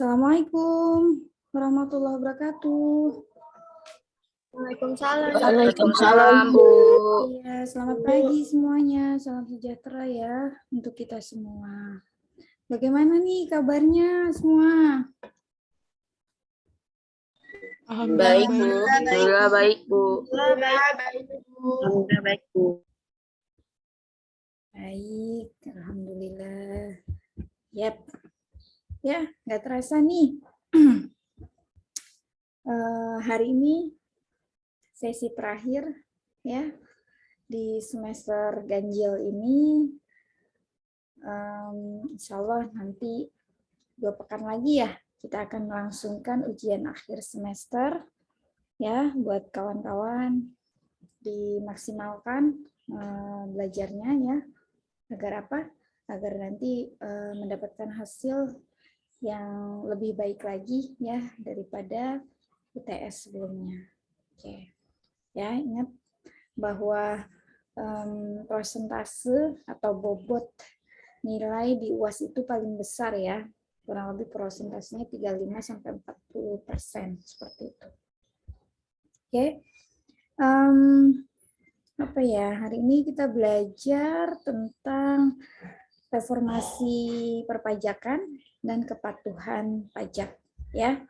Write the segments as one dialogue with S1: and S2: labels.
S1: Assalamualaikum warahmatullahi wabarakatuh.
S2: Waalaikumsalam.
S3: Waalaikumsalam, Bu.
S1: Ya, selamat pagi semuanya. Salam sejahtera ya untuk kita semua. Bagaimana nih kabarnya semua?
S3: Baik, Bu. Alhamdulillah baik, Bu.
S2: Alhamdulillah baik, Bu.
S1: Baik, alhamdulillah. Yap. Ya, nggak terasa nih. Hari ini sesi terakhir ya di semester ganjil ini. Insya Allah nanti 2 pekan lagi ya kita akan melangsungkan ujian akhir semester ya. Buat kawan-kawan dimaksimalkan belajarnya ya, agar apa? Agar nanti mendapatkan hasil yang lebih baik lagi ya daripada UTS sebelumnya. Oke. Ya, ingat bahwa persentase atau bobot nilai di UAS itu paling besar ya. Kurang lebih persentasenya 35-40% seperti itu. Oke. Apa ya? Hari ini kita belajar tentang reformasi perpajakan dan kepatuhan pajak ya.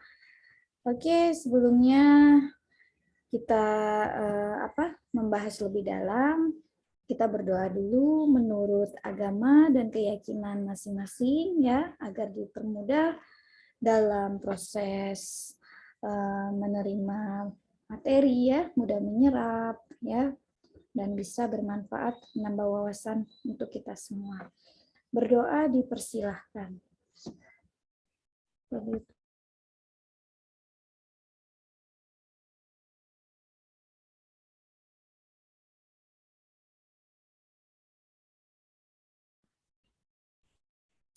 S1: Oke, sebelumnya kita membahas lebih dalam. Kita berdoa dulu menurut agama dan keyakinan masing-masing ya, agar dipermudah dalam proses menerima materi ya, mudah menyerap ya, dan bisa bermanfaat, menambah wawasan untuk kita semua. Berdoa dipersilahkan.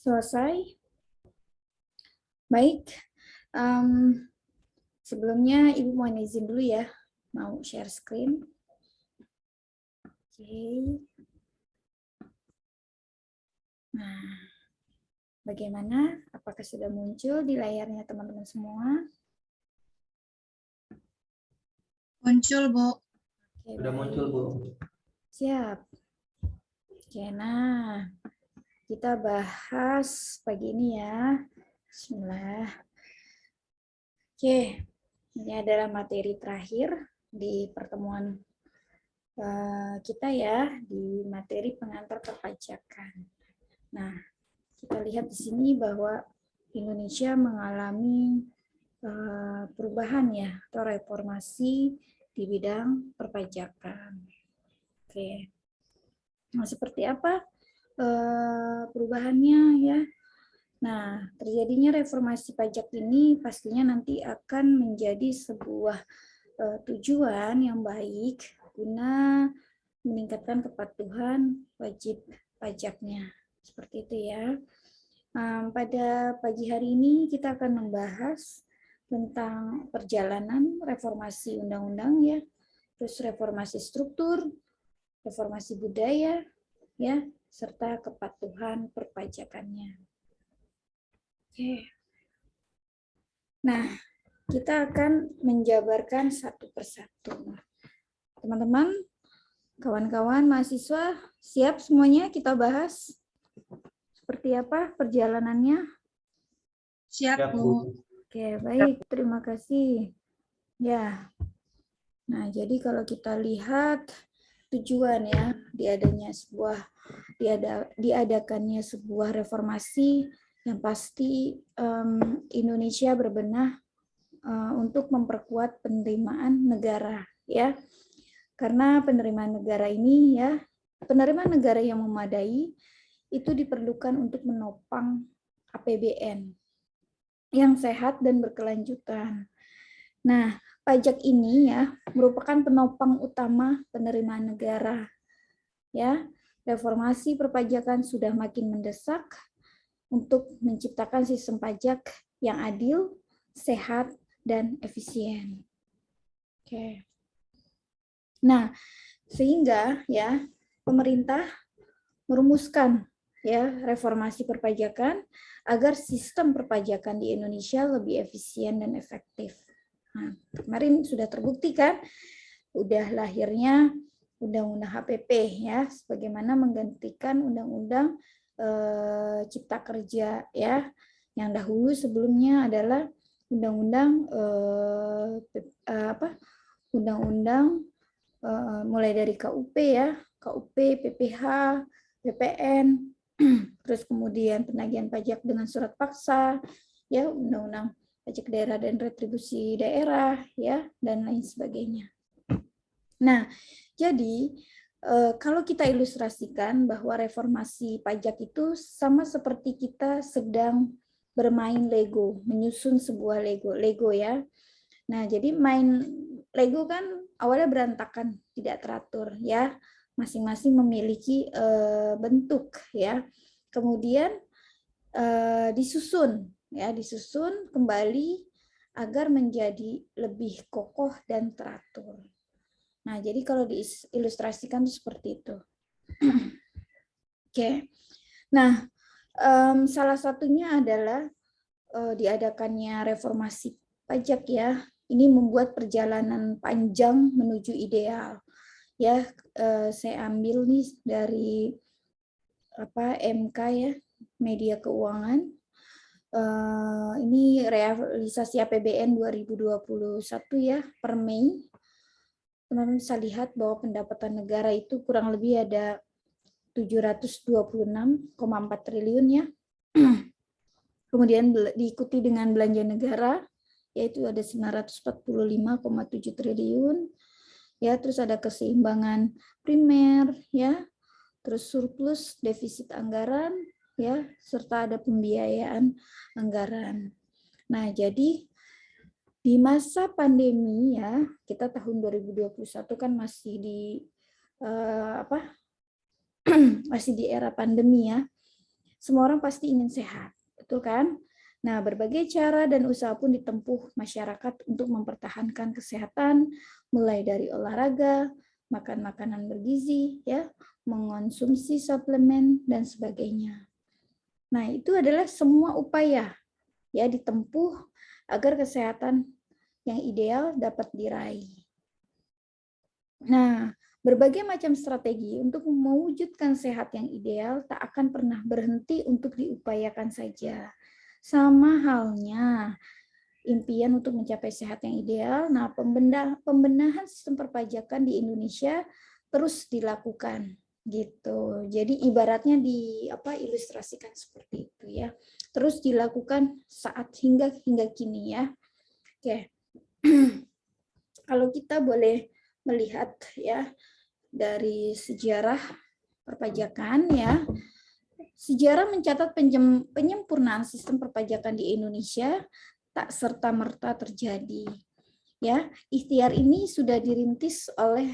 S1: Selesai? Baik. Sebelumnya Ibu mohon izin dulu ya, mau share screen. Oke. Nah, bagaimana? Apakah sudah muncul di layarnya teman-teman semua?
S2: Muncul, Bu.
S1: Oke,
S3: Sudah muncul, Bu.
S1: Siap. Oke, nah, kita bahas pagi ini ya. Bismillah. Oke, ini adalah materi terakhir di pertemuan kita ya, di materi pengantar perpajakan. Nah, kita lihat di sini bahwa Indonesia mengalami perubahan ya, atau reformasi di bidang perpajakan. Oke, nah seperti apa perubahannya ya? Nah, terjadinya reformasi pajak ini pastinya nanti akan menjadi sebuah tujuan yang baik guna meningkatkan kepatuhan wajib pajaknya. Seperti itu ya. Pada pagi hari ini kita akan membahas tentang perjalanan reformasi undang-undang ya, terus reformasi struktur, reformasi budaya ya, serta kepatuhan perpajakannya. Oke. Nah, kita akan menjabarkan satu persatu. Teman-teman, kawan-kawan mahasiswa, siap semuanya kita bahas? Seperti apa perjalanannya?
S2: Siap, Bu.
S1: Oke, baik. Terima kasih. Ya. Nah, jadi kalau kita lihat tujuan ya, diadakannya sebuah reformasi yang pasti Indonesia berbenah untuk memperkuat penerimaan negara ya. Karena penerimaan negara ini ya, penerimaan negara yang memadai itu diperlukan untuk menopang APBN yang sehat dan berkelanjutan. Nah, pajak ini ya merupakan penopang utama penerimaan negara. Ya, reformasi perpajakan sudah makin mendesak untuk menciptakan sistem pajak yang adil, sehat, dan efisien. Oke. Nah, sehingga ya pemerintah merumuskan ya reformasi perpajakan agar sistem perpajakan di Indonesia lebih efisien dan efektif. Nah, kemarin sudah terbukti kan, udah lahirnya Undang-Undang HPP ya, sebagaimana menggantikan Undang-Undang Cipta Kerja ya, yang dahulu sebelumnya adalah Undang-Undang Undang-Undang mulai dari KUP ya, KUP, PPH, PPN, terus kemudian penagihan pajak dengan surat paksa, ya Undang-Undang Pajak Daerah dan Retribusi Daerah, ya dan lain sebagainya. Nah, jadi kalau kita ilustrasikan bahwa reformasi pajak itu sama seperti kita sedang bermain Lego, menyusun sebuah Lego ya. Nah, jadi main Lego kan awalnya berantakan, tidak teratur ya. Masing-masing memiliki bentuk ya. Kemudian disusun kembali agar menjadi lebih kokoh dan teratur. Nah, jadi kalau diilustrasikan seperti itu. Oke. Nah, salah satunya adalah diadakannya reformasi pajak ya. Ini membuat perjalanan panjang menuju ideal. Ya, saya ambil nih dari MK ya, Media Keuangan. Ini realisasi APBN 2021 ya, per Mei. Teman-teman bisa lihat bahwa pendapatan negara itu kurang lebih ada 726,4 triliun ya. Kemudian diikuti dengan belanja negara, yaitu ada 945,7 triliun. Ya, terus ada keseimbangan primer, ya, terus surplus defisit anggaran, ya, serta ada pembiayaan anggaran. Nah, jadi di masa pandemi ya, kita tahun 2021 kan masih di masih di era pandemi ya. Semua orang pasti ingin sehat, betul kan? Nah, berbagai cara dan usaha pun ditempuh masyarakat untuk mempertahankan kesehatan, mulai dari olahraga, makan makanan bergizi, ya, mengonsumsi suplemen dan sebagainya. Nah, itu adalah semua upaya ya ditempuh agar kesehatan yang ideal dapat diraih. Nah, berbagai macam strategi untuk mewujudkan sehat yang ideal tak akan pernah berhenti untuk diupayakan saja. Sama halnya impian untuk mencapai sehat yang ideal, nah pembenahan sistem perpajakan di Indonesia terus dilakukan gitu. Jadi ibaratnya ilustrasikan seperti itu ya. Terus dilakukan hingga kini ya. Oke. Kalau kita boleh melihat ya dari sejarah perpajakan ya. Sejarah mencatat penyempurnaan sistem perpajakan di Indonesia tak serta-merta terjadi. Ya, ikhtiar ini sudah dirintis oleh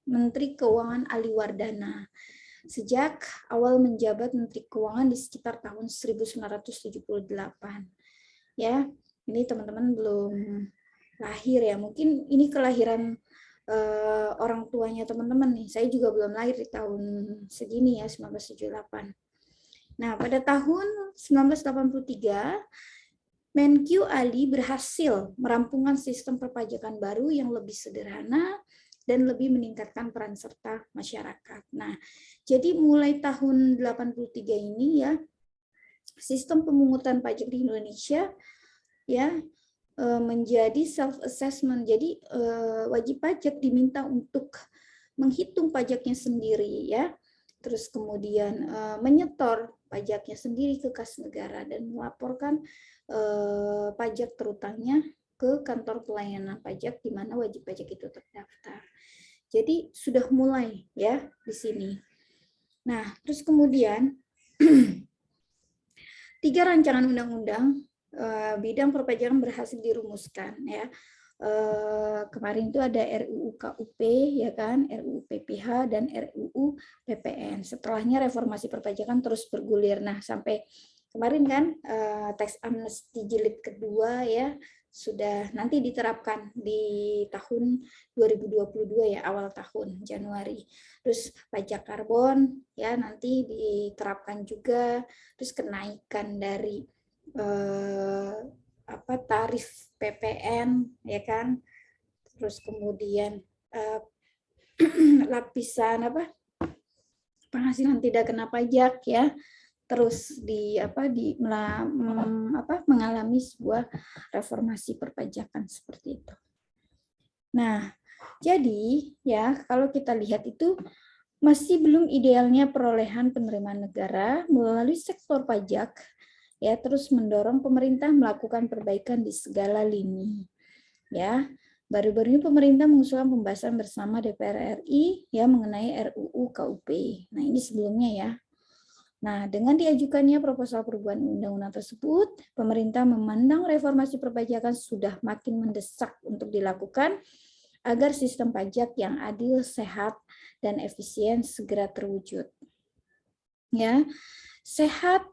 S1: Menteri Keuangan Ali Wardana sejak awal menjabat Menteri Keuangan di sekitar tahun 1978. Ya, ini teman-teman belum lahir ya. Mungkin ini kelahiran orang tuanya teman-teman nih. Saya juga belum lahir di tahun segini ya, 1978. Nah, pada tahun 1983, Menkyu Ali berhasil merampungkan sistem perpajakan baru yang lebih sederhana dan lebih meningkatkan peran serta masyarakat. Nah, jadi mulai tahun 83 ini ya, sistem pemungutan pajak di Indonesia ya menjadi self-assessment. Jadi wajib pajak diminta untuk menghitung pajaknya sendiri ya. Terus kemudian menyetor pajaknya sendiri ke kas negara dan melaporkan pajak terutangnya ke kantor pelayanan pajak di mana wajib pajak itu terdaftar. Jadi sudah mulai ya di sini. Nah, terus kemudian 3 rancangan undang-undang bidang perpajakan berhasil dirumuskan ya. Kemarin itu ada RUU KUP ya kan, RUU PPH dan RUU PPN. Setelahnya reformasi perpajakan terus bergulir. Nah, sampai kemarin kan tax amnesty jilid kedua ya, sudah nanti diterapkan di tahun 2022 ya, awal tahun Januari. Terus pajak karbon ya nanti diterapkan juga, terus kenaikan dari tarif PPN ya kan. Terus kemudian lapisan penghasilan tidak kena pajak ya. Terus mengalami sebuah reformasi perpajakan seperti itu. Nah, jadi ya kalau kita lihat itu masih belum idealnya perolehan penerimaan negara melalui sektor pajak ya, terus mendorong pemerintah melakukan perbaikan di segala lini. Ya, baru-baru ini pemerintah mengusulkan pembahasan bersama DPR RI ya mengenai RUU KUP. Nah, ini sebelumnya ya. Nah, dengan diajukannya proposal perubahan undang-undang tersebut, pemerintah memandang reformasi perpajakan sudah makin mendesak untuk dilakukan agar sistem pajak yang adil, sehat, dan efisien segera terwujud. Ya, sehat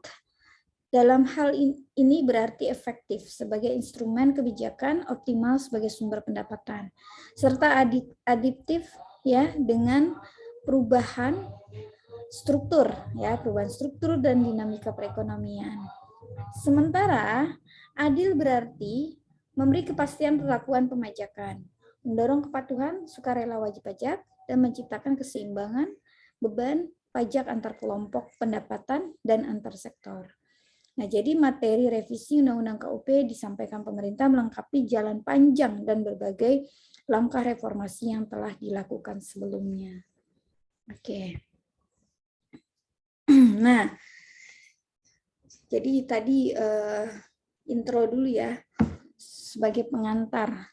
S1: dalam hal ini berarti efektif sebagai instrumen kebijakan, optimal sebagai sumber pendapatan, serta adiktif ya dengan perubahan struktur dan dinamika perekonomian. Sementara adil berarti memberi kepastian perlakuan pemajakan, mendorong kepatuhan sukarela wajib pajak, dan menciptakan keseimbangan beban pajak antar kelompok pendapatan dan antar sektor. Nah, jadi materi revisi Undang-Undang KUP disampaikan pemerintah melengkapi jalan panjang dan berbagai langkah reformasi yang telah dilakukan sebelumnya. Oke. Nah, jadi tadi intro dulu ya, sebagai pengantar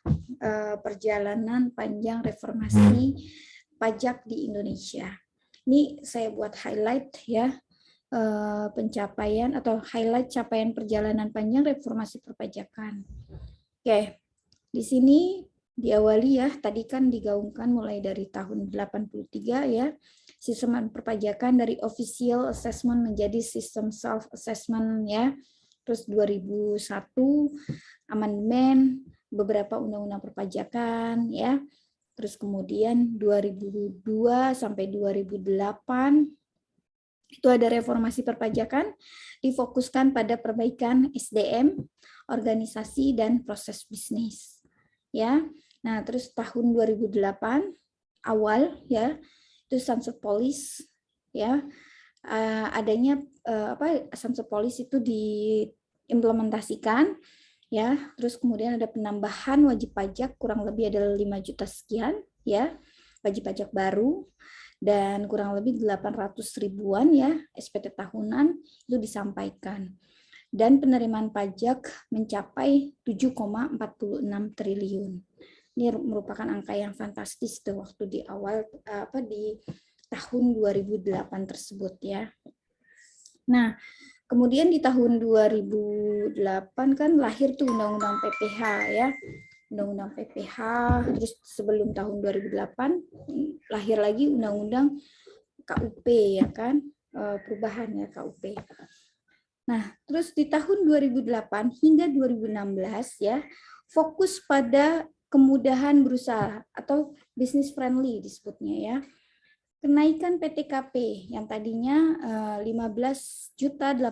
S1: perjalanan panjang reformasi pajak di Indonesia. Ini saya buat highlight ya, pencapaian atau highlight capaian perjalanan panjang reformasi perpajakan. Oke, di sini diawali ya, tadi kan digaungkan mulai dari tahun 83 ya, sistem perpajakan dari official assessment menjadi sistem self assessment ya. Terus 2001 amandemen beberapa undang-undang perpajakan ya. Terus kemudian 2002 sampai 2008 itu ada reformasi perpajakan, difokuskan pada perbaikan SDM, organisasi dan proses bisnis. Ya. Nah, terus tahun 2008 awal ya, itu Sunset Policy ya. Adanya Sunset Policy itu diimplementasikan ya. Terus kemudian ada penambahan wajib pajak kurang lebih ada 5 juta sekian ya, wajib pajak baru, dan kurang lebih 800 ribuan ya SPT tahunan itu disampaikan. Dan penerimaan pajak mencapai 7,46 triliun. Ini merupakan angka yang fantastis tuh waktu di awal di tahun 2008 tersebut ya. Nah, kemudian di tahun 2008 kan lahir tuh Undang-Undang PPH ya. Undang-Undang PPH, terus sebelum tahun 2008 lahir lagi Undang-Undang KUP ya kan, perubahan ya KUP. Nah, terus di tahun 2008 hingga 2016 ya, fokus pada kemudahan berusaha atau business friendly disebutnya ya. Kenaikan PTKP yang tadinya 15.840.000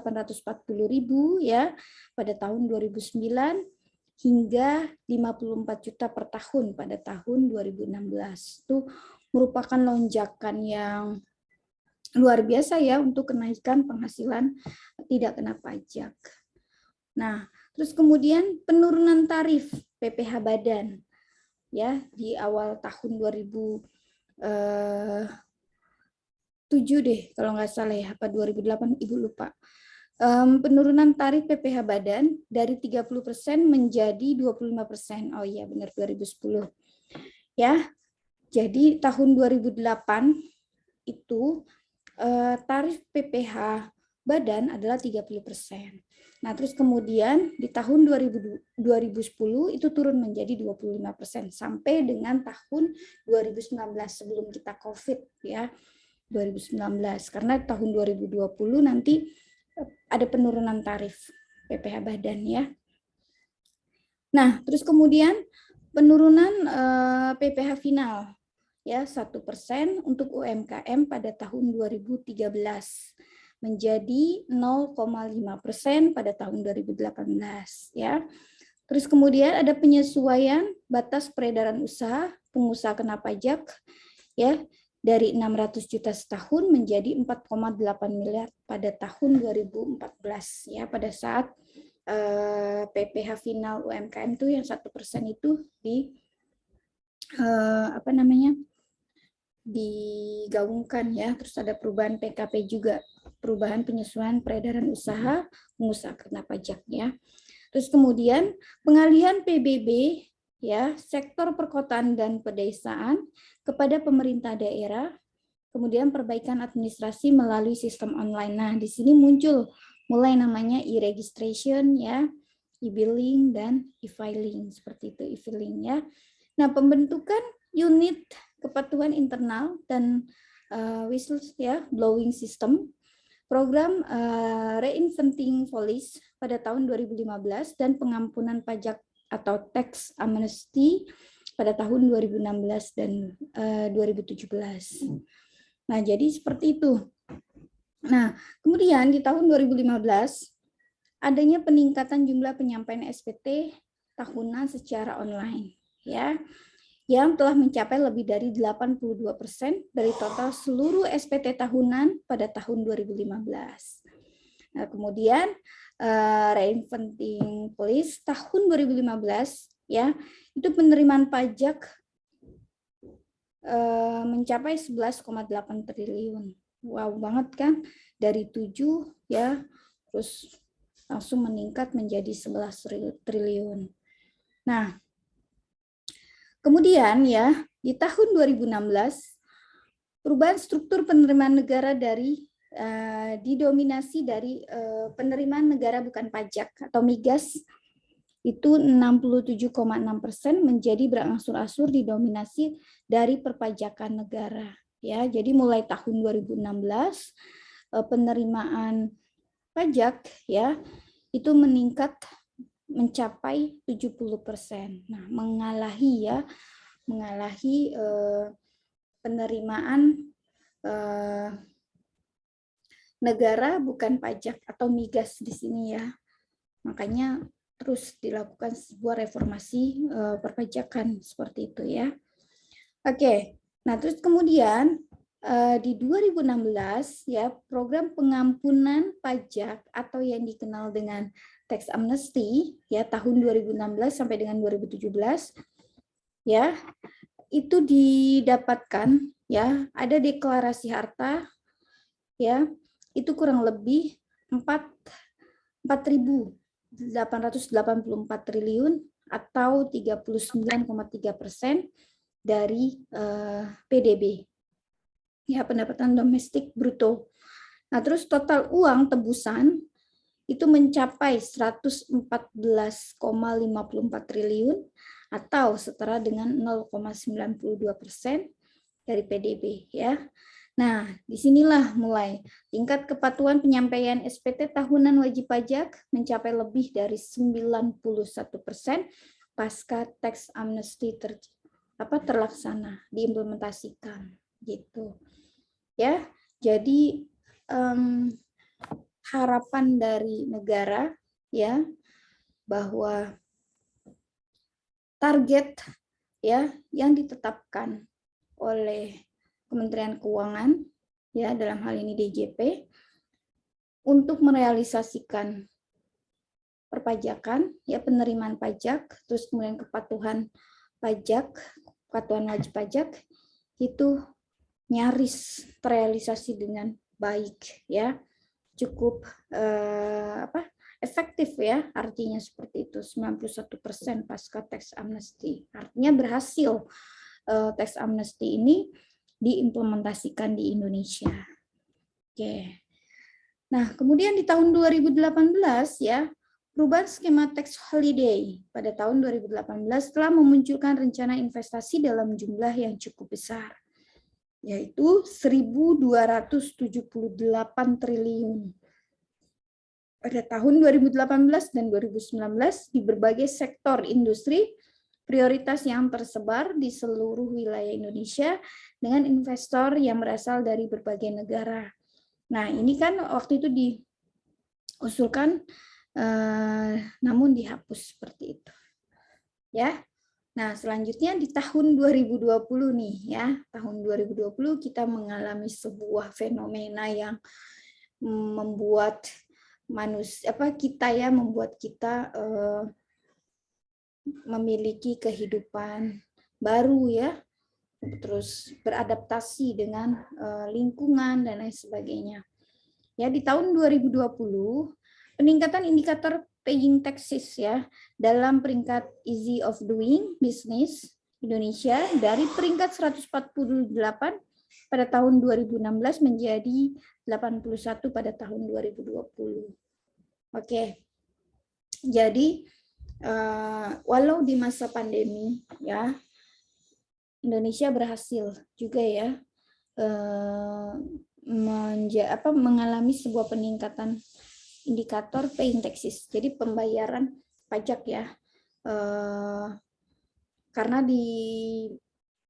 S1: ya pada tahun 2009 hingga 54 juta per tahun pada tahun 2016. Itu merupakan lonjakan yang luar biasa ya untuk kenaikan penghasilan tidak kena pajak. Nah, terus kemudian penurunan tarif PPh badan ya di awal tahun 2007 deh kalau nggak salah ya, apa 2008 Ibu lupa. Penurunan tarif PPh badan dari 30% menjadi 25%. Oh iya benar 2010. Ya. Jadi tahun 2008 itu tarif PPh badan adalah 30%. Nah, terus kemudian di tahun 2010 itu turun menjadi 25% sampai dengan tahun 2019 sebelum kita COVID ya. 2019 karena tahun 2020 nanti ada penurunan tarif PPh badan ya. Nah, terus kemudian penurunan PPh final ya 1% untuk UMKM pada tahun 2013 menjadi 0,5% pada tahun 2018 ya. Terus kemudian ada penyesuaian batas peredaran usaha pengusaha kena pajak ya dari 600 juta setahun menjadi 4,8 miliar pada tahun 2014 ya, pada saat PPh final UMKM itu yang 1% itu digaungkan ya. Terus ada perubahan PKP juga, perubahan penyesuaian peredaran usaha pengusaha kena pajak ya. Terus kemudian pengalihan PBB ya sektor perkotaan dan pedesaan kepada pemerintah daerah, kemudian perbaikan administrasi melalui sistem online. Nah, di sini muncul mulai namanya e-registration ya, e-billing dan e-filing seperti itu, e-filing ya. Nah, pembentukan unit kepatuhan internal dan whistle ya, blowing system, program reinventing policy pada tahun 2015 dan pengampunan pajak atau tax amnesty pada tahun 2016 dan 2017. Nah, jadi seperti itu. Nah, kemudian di tahun 2015 adanya peningkatan jumlah penyampaian SPT tahunan secara online ya, yang telah mencapai lebih dari 82% dari total seluruh SPT tahunan pada tahun 2015. Nah, kemudian reinventing policy tahun 2015 ya, itu penerimaan pajak mencapai 11,8 triliun. Wow banget kan, dari 7 ya, terus langsung meningkat menjadi 11 triliun. Nah, kemudian ya, di tahun 2016, perubahan struktur penerimaan negara dari didominasi dari penerimaan negara bukan pajak atau migas itu 67,6% menjadi berangsur-angsur didominasi dari perpajakan negara ya. Jadi mulai tahun 2016 penerimaan pajak ya itu meningkat mencapai 70%. Nah, mengalahi penerimaan negara bukan pajak atau migas di sini ya. Makanya terus dilakukan sebuah reformasi perpajakan seperti itu ya. Oke, nah terus kemudian di 2016 ya program pengampunan pajak atau yang dikenal dengan tax amnesty ya tahun 2016 sampai dengan 2017 ya itu didapatkan ya ada deklarasi harta ya itu kurang lebih 4.884 triliun atau 39,3% dari PDB ya, pendapatan domestik bruto. Nah, terus total uang tebusan itu mencapai 114,54 triliun atau setara dengan 0,92% dari PDB ya. Nah, disinilah mulai tingkat kepatuhan penyampaian SPT tahunan wajib pajak mencapai lebih dari 91% pasca tax amnesty terlaksana, diimplementasikan gitu. Ya, jadi harapan dari negara ya bahwa target ya yang ditetapkan oleh Kementerian Keuangan ya dalam hal ini DJP untuk merealisasikan perpajakan ya penerimaan pajak terus kemudian kepatuhan pajak, kepatuhan wajib pajak itu nyaris terrealisasi dengan baik ya, cukup efektif ya, artinya seperti itu 91% pasca tax amnesty, artinya berhasil tax amnesty ini diimplementasikan di Indonesia. Oke. Nah, kemudian di tahun 2018 ya, perubahan skema tax holiday pada tahun 2018 telah memunculkan rencana investasi dalam jumlah yang cukup besar, yaitu 1.278 triliun. pada tahun 2018 dan 2019 di berbagai sektor industri prioritas yang tersebar di seluruh wilayah Indonesia dengan investor yang berasal dari berbagai negara. Nah, ini kan waktu itu diusulkan namun dihapus seperti itu. Ya. Nah, selanjutnya di tahun 2020 nih ya. Tahun 2020 kita mengalami sebuah fenomena yang membuat membuat kita memiliki kehidupan baru ya, terus beradaptasi dengan lingkungan dan lain sebagainya. Ya, di tahun 2020 peningkatan indikator paying taxes ya dalam peringkat easy of doing business Indonesia dari peringkat 148 pada tahun 2016 menjadi 81 pada tahun 2020. Oke. Jadi walau di masa pandemi ya Indonesia berhasil juga ya mengalami sebuah peningkatan indikator paying taxes, jadi pembayaran pajak ya, karena di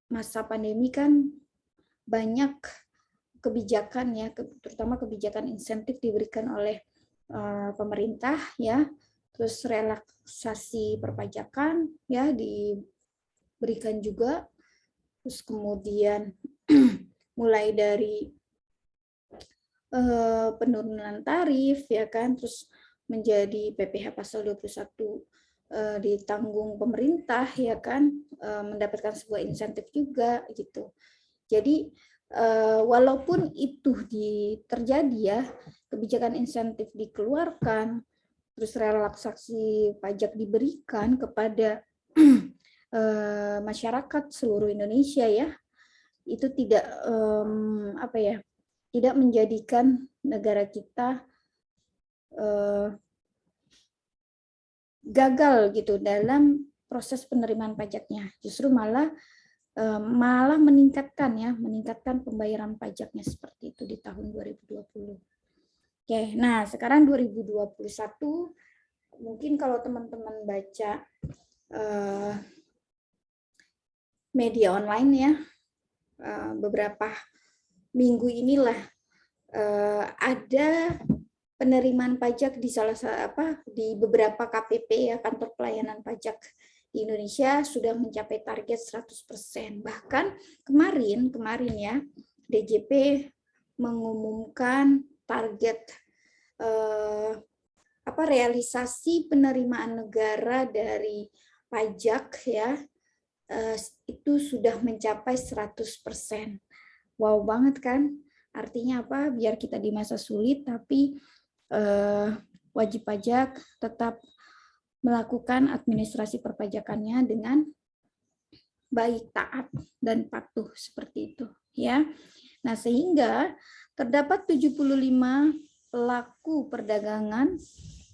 S1: masa pandemi kan banyak kebijakan ya, terutama kebijakan insentif diberikan oleh pemerintah ya, terus relaksasi perpajakan ya diberikan juga, terus kemudian mulai dari penurunan tarif ya kan, terus menjadi PPh pasal 21 ditanggung pemerintah ya kan, mendapatkan sebuah insentif juga gitu. Jadi walaupun itu terjadi ya, kebijakan insentif dikeluarkan, terus relaksasi pajak diberikan kepada masyarakat seluruh Indonesia ya, itu tidak tidak menjadikan negara kita gagal gitu dalam proses penerimaan pajaknya, justru malah meningkatkan pembayaran pajaknya seperti itu di tahun 2020. Oke, nah sekarang 2021 mungkin kalau teman-teman baca media online ya, beberapa minggu inilah ada penerimaan pajak di beberapa KPP ya, kantor pelayanan pajak di Indonesia sudah mencapai target 100%. Bahkan kemarin ya DJP mengumumkan target realisasi penerimaan negara dari pajak ya itu sudah mencapai 100%. Wow banget kan? Artinya apa? Biar kita di masa sulit tapi wajib pajak tetap melakukan administrasi perpajakannya dengan baik, taat dan patuh seperti itu ya. Nah, sehingga terdapat 75 pelaku perdagangan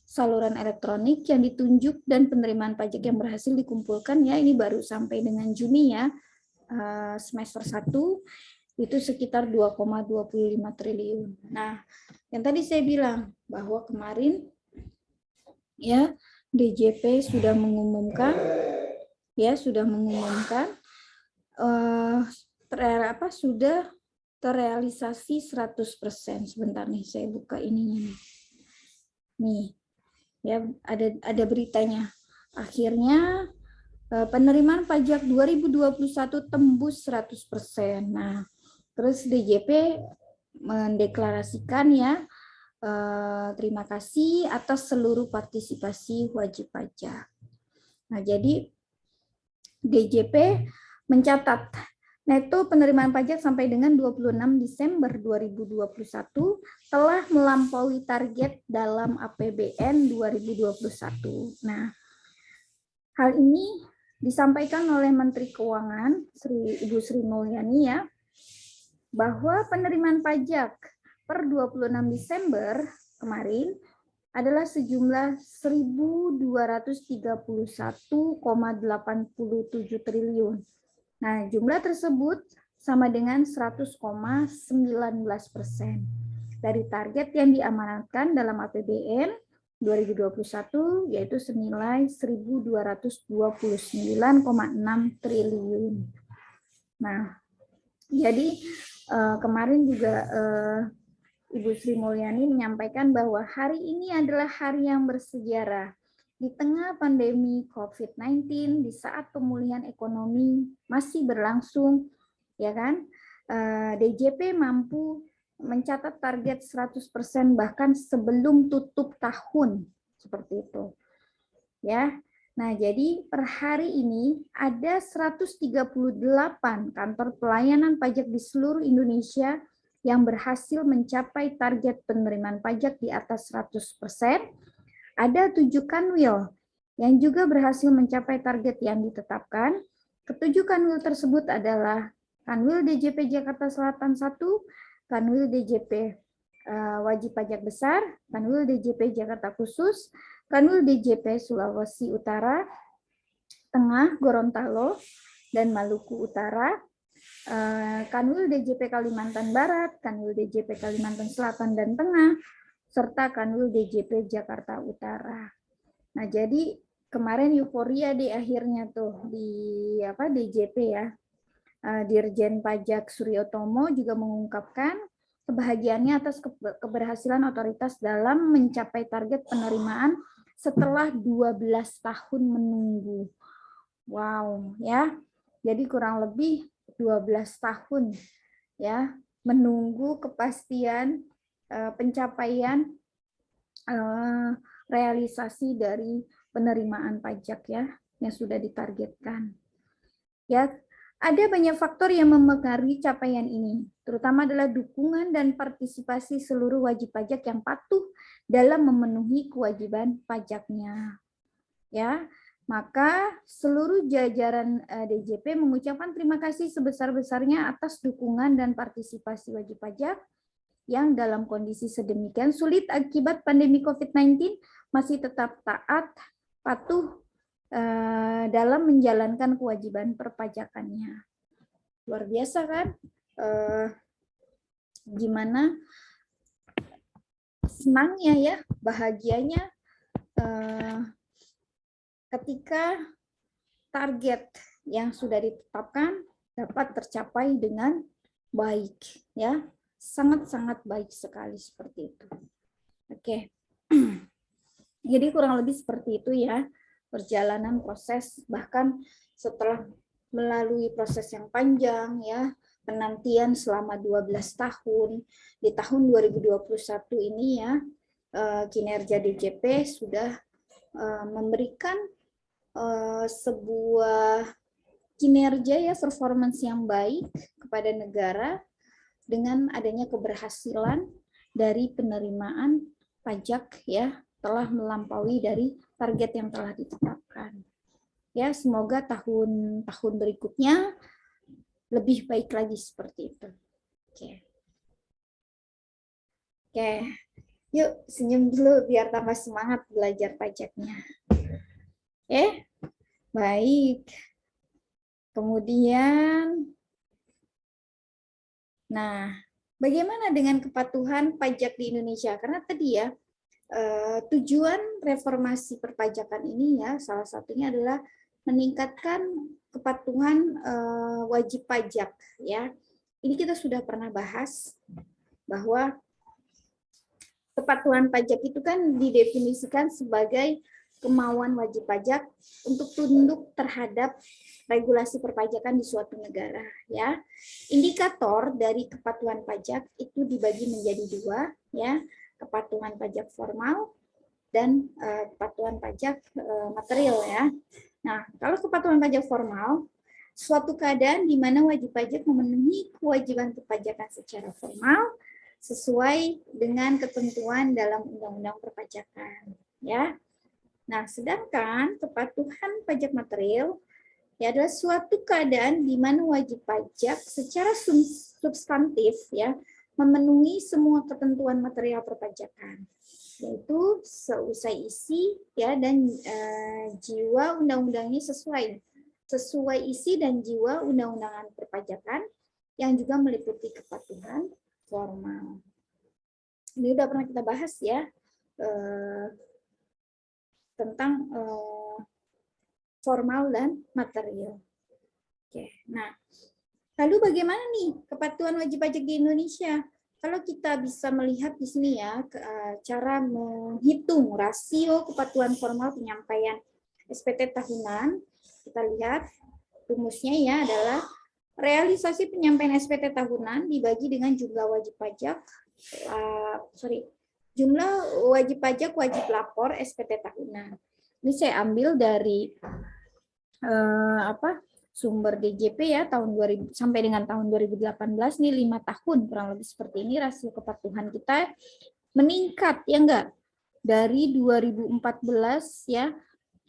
S1: saluran elektronik yang ditunjuk dan penerimaan pajak yang berhasil dikumpulkan ya, ini baru sampai dengan Juni ya, semester 1 itu sekitar 2,25 triliun. Nah, yang tadi saya bilang bahwa kemarin ya DJP sudah mengumumkan sudah terrealisasi 100%. Sebentar nih, saya buka ininya nih. Nih, ya ada beritanya. Akhirnya penerimaan pajak 2021 tembus 100%. Nah, terus DJP mendeklarasikan ya, terima kasih atas seluruh partisipasi wajib pajak. Nah, jadi DJP mencatat neto penerimaan pajak sampai dengan 26 Desember 2021 telah melampaui target dalam APBN 2021. Nah, hal ini disampaikan oleh Menteri Keuangan Ibu Sri Mulyani ya, bahwa penerimaan pajak per 26 Desember kemarin adalah sejumlah 1.231,87 triliun. Nah, jumlah tersebut sama dengan 100,19% dari target yang diamanatkan dalam APBN 2021 yaitu senilai 1.229,6 triliun. Nah, jadi kemarin juga Ibu Sri Mulyani menyampaikan bahwa hari ini adalah hari yang bersejarah. Di tengah pandemi COVID-19, di saat pemulihan ekonomi masih berlangsung, ya kan, DJP mampu mencatat target 100% bahkan sebelum tutup tahun, seperti itu. Ya. Nah, jadi per hari ini ada 138 kantor pelayanan pajak di seluruh Indonesia yang berhasil mencapai target penerimaan pajak di atas 100%. Ada 7 kanwil yang juga berhasil mencapai target yang ditetapkan. Ketujuh kanwil tersebut adalah Kanwil DJP Jakarta Selatan 1, Kanwil DJP Wajib Pajak Besar, Kanwil DJP Jakarta Khusus, Kanwil DJP Sulawesi Utara, Tengah, Gorontalo, dan Maluku Utara, Kanwil DJP Kalimantan Barat, Kanwil DJP Kalimantan Selatan dan Tengah, serta Kanwil DJP Jakarta Utara. Nah, jadi kemarin euforia di akhirnya tuh di DJP ya. Dirjen Pajak Suryotomo juga mengungkapkan kebahagiaannya atas keberhasilan otoritas dalam mencapai target penerimaan setelah 12 tahun menunggu. Wow, ya. Jadi kurang lebih 12 tahun ya menunggu kepastian pencapaian realisasi dari penerimaan pajak ya yang sudah ditargetkan. Ya, ada banyak faktor yang mempengaruhi capaian ini, terutama adalah dukungan dan partisipasi seluruh wajib pajak yang patuh dalam memenuhi kewajiban pajaknya. Ya, maka seluruh jajaran DJP mengucapkan terima kasih sebesar-besarnya atas dukungan dan partisipasi wajib pajak yang dalam kondisi sedemikian sulit akibat pandemi COVID-19 masih tetap taat, patuh dalam menjalankan kewajiban perpajakannya. Luar biasa kan? Gimana senangnya ya, bahagianya ketika target yang sudah ditetapkan dapat tercapai dengan baik ya, sangat-sangat baik sekali seperti itu. Oke. Jadi kurang lebih seperti itu ya perjalanan proses, bahkan setelah melalui proses yang panjang ya, penantian selama 12 tahun, di tahun 2021 ini ya, kinerja DJP sudah memberikan sebuah kinerja ya, performance yang baik kepada negara dengan adanya keberhasilan dari penerimaan pajak ya, telah melampaui dari target yang telah ditetapkan. Ya, semoga tahun-tahun berikutnya lebih baik lagi seperti itu. Oke. Oke. Yuk, senyum dulu biar tambah semangat belajar pajaknya. Baik. Kemudian, nah, bagaimana dengan kepatuhan pajak di Indonesia? Karena tadi ya, tujuan reformasi perpajakan ini ya salah satunya adalah meningkatkan kepatuhan wajib pajak ya. Ini kita sudah pernah bahas bahwa kepatuhan pajak itu kan didefinisikan sebagai kemauan wajib pajak untuk tunduk terhadap regulasi perpajakan di suatu negara ya. Indikator dari kepatuhan pajak itu dibagi menjadi dua ya. Kepatuhan pajak formal dan kepatuhan pajak material ya. Nah, kalau kepatuhan pajak formal, suatu keadaan di mana wajib pajak memenuhi kewajiban perpajakan secara formal sesuai dengan ketentuan dalam Undang-Undang Perpajakan ya. Nah, sedangkan kepatuhan pajak material ya adalah suatu keadaan di mana wajib pajak secara substantif ya memenuhi semua ketentuan material perpajakan, yaitu seusai isi ya dan jiwa undang-undangnya sesuai isi dan jiwa undang-undangan perpajakan yang juga meliputi kepatuhan formal. Ini udah pernah kita bahas ya, tentang formal dan material. Oke, nah lalu bagaimana nih kepatuhan wajib pajak di Indonesia? Kalau kita bisa melihat di sini ya, cara menghitung rasio kepatuhan formal penyampaian SPT tahunan, kita lihat rumusnya ya adalah realisasi penyampaian SPT tahunan dibagi dengan jumlah wajib pajak, jumlah wajib pajak wajib lapor SPT tahunan. Ini saya ambil dari sumber DJP ya tahun 2000 sampai dengan tahun 2018 nih 5 tahun kurang lebih seperti ini rasio kepatuhan kita meningkat ya enggak dari 2014 ya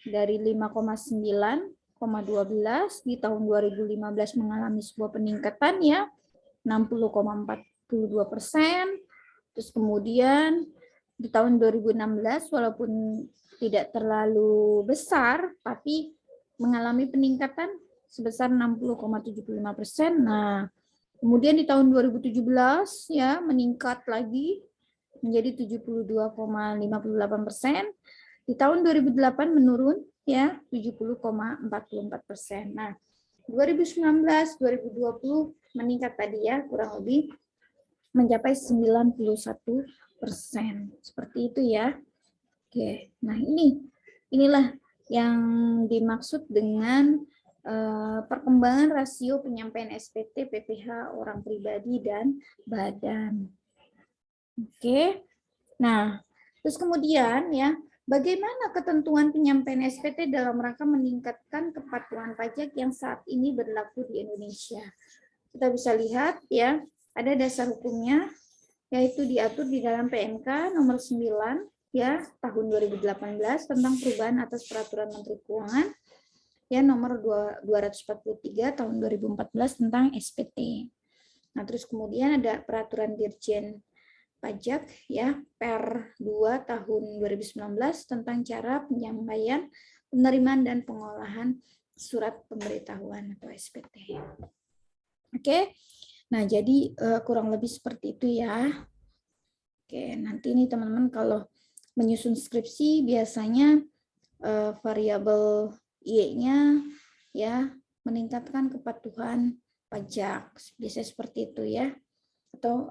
S1: dari 5,9,12 di tahun 2015 mengalami sebuah peningkatan ya 60,42%. Terus kemudian di tahun 2016 walaupun tidak terlalu besar tapi mengalami peningkatan sebesar 60,75%. Nah, kemudian di tahun 2017 ya meningkat lagi menjadi 72,58%. Di tahun 2008 menurun ya 70,44%. Nah, 2019 2020 meningkat tadi ya kurang lebih mencapai 91%. Seperti itu ya. Oke. Nah, inilah yang dimaksud dengan perkembangan rasio penyampaian SPT PPh orang pribadi dan badan. Oke. Nah, terus kemudian ya, bagaimana ketentuan penyampaian SPT dalam rangka meningkatkan kepatuhan pajak yang saat ini berlaku di Indonesia? Kita bisa lihat ya, ada dasar hukumnya yaitu diatur di dalam PMK nomor 9 ya tahun 2018 tentang perubahan atas peraturan Menteri Keuangan ya nomor 243 tahun 2014 tentang SPT. Nah, terus kemudian ada peraturan Dirjen Pajak ya Per 2 tahun 2019 tentang cara penyampaian, penerimaan dan pengolahan surat pemberitahuan atau SPT. Oke. Nah, jadi kurang lebih seperti itu ya. Oke, nanti nih teman-teman kalau menyusun skripsi biasanya variabel Y-nya ya meningkatkan kepatuhan pajak, biasanya seperti itu ya, atau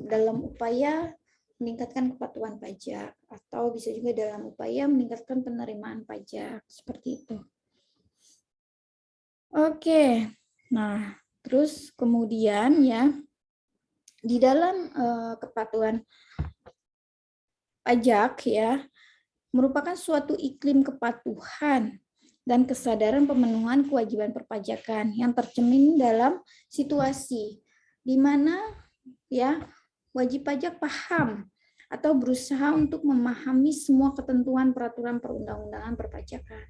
S1: dalam upaya meningkatkan kepatuhan pajak, atau bisa juga dalam upaya meningkatkan penerimaan pajak, seperti itu. Oke, nah terus kemudian ya di dalam kepatuhan pajak ya merupakan suatu iklim kepatuhan dan kesadaran pemenuhan kewajiban perpajakan yang tercermin dalam situasi di mana ya wajib pajak paham atau berusaha untuk memahami semua ketentuan peraturan perundang-undangan perpajakan.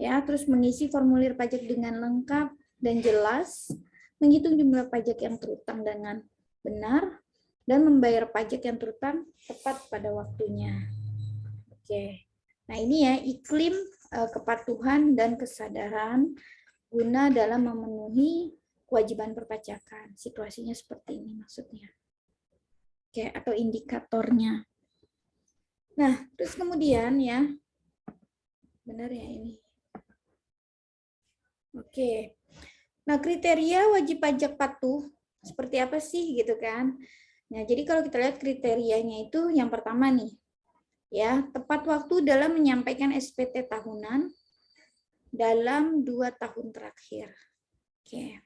S1: Ya, terus mengisi formulir pajak dengan lengkap dan jelas, menghitung jumlah pajak yang terutang dengan benar dan membayar pajak yang terutang tepat pada waktunya. Oke. Nah, ini ya iklim kepatuhan dan kesadaran guna dalam memenuhi kewajiban perpajakan. Situasinya seperti ini maksudnya. Oke, atau indikatornya. Nah, terus kemudian ya, benar ya ini. Oke. Nah, kriteria wajib pajak patuh seperti apa sih gitu kan? Nah, jadi kalau kita lihat kriterianya itu yang pertama nih, ya tepat waktu dalam menyampaikan SPT tahunan dalam 2 tahun terakhir. Oke.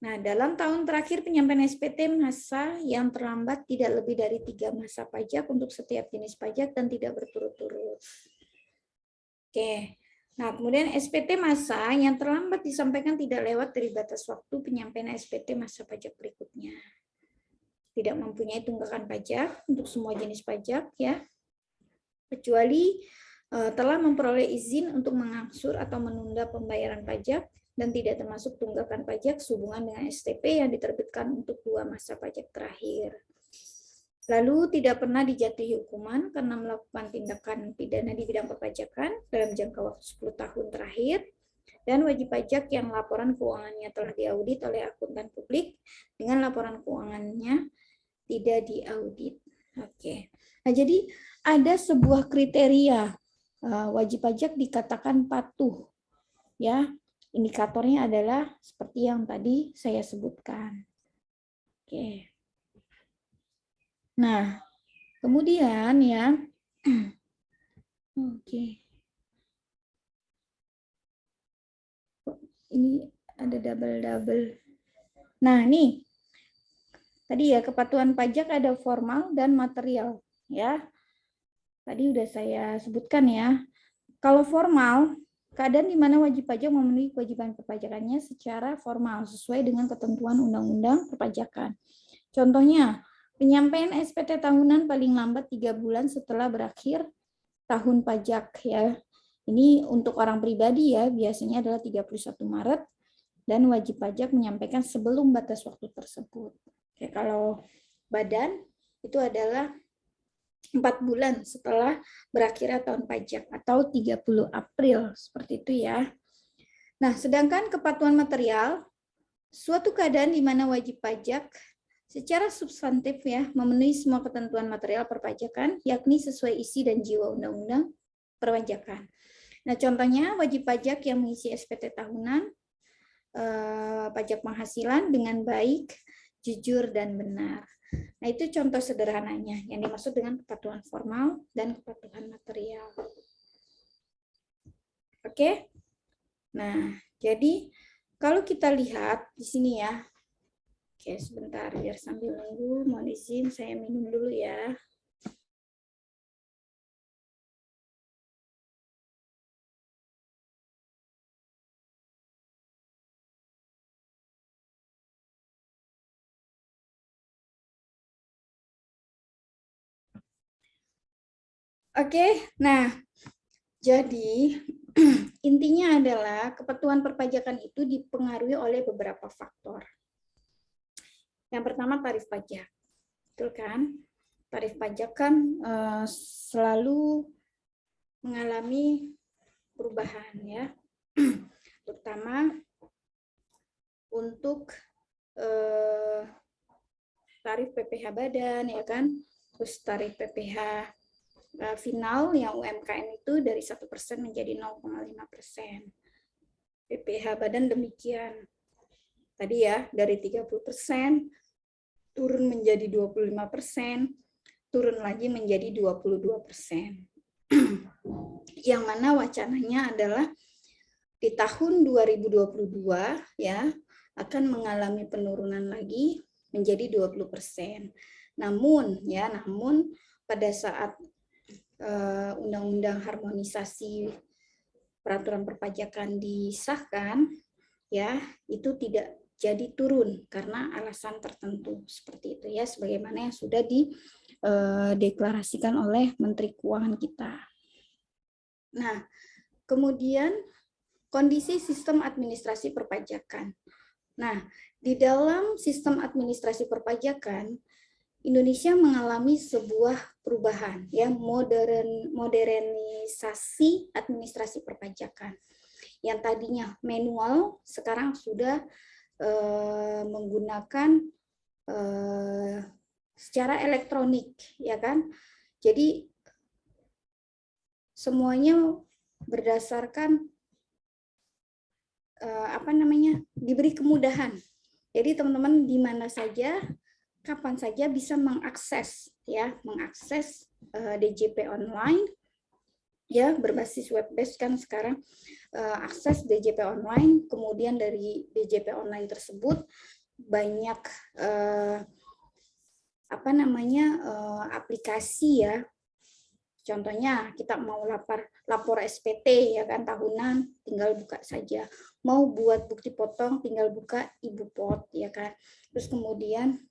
S1: Nah, dalam tahun terakhir penyampaian SPT masa yang terlambat tidak lebih dari 3 masa pajak untuk setiap jenis pajak dan tidak berturut-turut. Oke. Nah, kemudian SPT masa yang terlambat disampaikan tidak lewat dari batas waktu penyampaian SPT masa pajak berikutnya. Tidak mempunyai tunggakan pajak untuk semua jenis pajak ya, kecuali telah memperoleh izin untuk mengangsur atau menunda pembayaran pajak dan tidak termasuk tunggakan pajak sehubungan dengan STP yang diterbitkan untuk 2 masa pajak terakhir. Lalu tidak pernah dijatuhi hukuman karena melakukan tindakan pidana di bidang perpajakan dalam jangka waktu 10 tahun terakhir, dan wajib pajak yang laporan keuangannya telah diaudit oleh akuntan publik dengan laporan keuangannya tidak diaudit. Oke. Nah, jadi ada sebuah kriteria wajib pajak dikatakan patuh. Ya, indikatornya adalah seperti yang tadi saya sebutkan. Oke. Nah, kemudian ya, oke. Ini ada double. Nah, nih. Tadi ya, kepatuhan pajak ada formal dan material, ya. Tadi udah saya sebutkan ya. Kalau formal, keadaan di mana wajib pajak memenuhi kewajiban perpajakannya secara formal sesuai dengan ketentuan Undang-Undang Perpajakan. Contohnya, penyampaian SPT tahunan paling lambat 3 bulan setelah berakhir tahun pajak ya. Ini untuk orang pribadi ya, biasanya adalah 31 Maret dan wajib pajak menyampaikan sebelum batas waktu tersebut. Oke, kalau badan itu adalah 4 bulan setelah berakhirnya tahun pajak atau 30 April, seperti itu ya. Nah, sedangkan kepatuhan material, suatu keadaan di mana wajib pajak secara substantif ya memenuhi semua ketentuan material perpajakan, yakni sesuai isi dan jiwa Undang-Undang Perpajakan. Nah, contohnya wajib pajak yang mengisi SPT tahunan, pajak penghasilan dengan baik, jujur, dan benar. Nah, itu contoh sederhananya yang dimaksud dengan kepatuhan formal dan kepatuhan material. Oke? Nah, jadi kalau kita lihat di sini ya. Oke, sebentar biar sambil nunggu, mohon izin saya minum dulu ya. Oke, nah jadi intinya adalah kepatuhan perpajakan itu dipengaruhi oleh beberapa faktor. Yang pertama tarif pajak, betul kan? Tarif pajak kan selalu mengalami perubahan ya, terutama untuk tarif PPh badan ya kan, terus tarif PPh final yang UMKM itu dari 1% menjadi 0,5%. PPh badan demikian. Tadi ya, dari 30% turun menjadi 25%, turun lagi menjadi 22%. Yang mana wacananya adalah di tahun 2022 ya akan mengalami penurunan lagi menjadi 20%. Namun pada saat Undang-Undang Harmonisasi Peraturan Perpajakan disahkan, ya itu tidak jadi turun karena alasan tertentu seperti itu ya, sebagaimana yang sudah dideklarasikan oleh Menteri Keuangan kita. Nah, kemudian kondisi sistem administrasi perpajakan. Nah, di dalam sistem administrasi perpajakan Indonesia mengalami sebuah perubahan ya, modernisasi administrasi perpajakan. Yang tadinya manual sekarang sudah menggunakan secara elektronik ya kan. Jadi semuanya berdasarkan diberi kemudahan. Jadi teman-teman di mana saja, kapan saja bisa mengakses DJP online ya, berbasis web based kan sekarang, akses DJP online. Kemudian dari DJP online tersebut banyak aplikasi ya. Contohnya kita mau lapor SPT ya kan tahunan, tinggal buka saja. Mau buat bukti potong, tinggal buka Ibu-Pot ya kan. Terus kemudian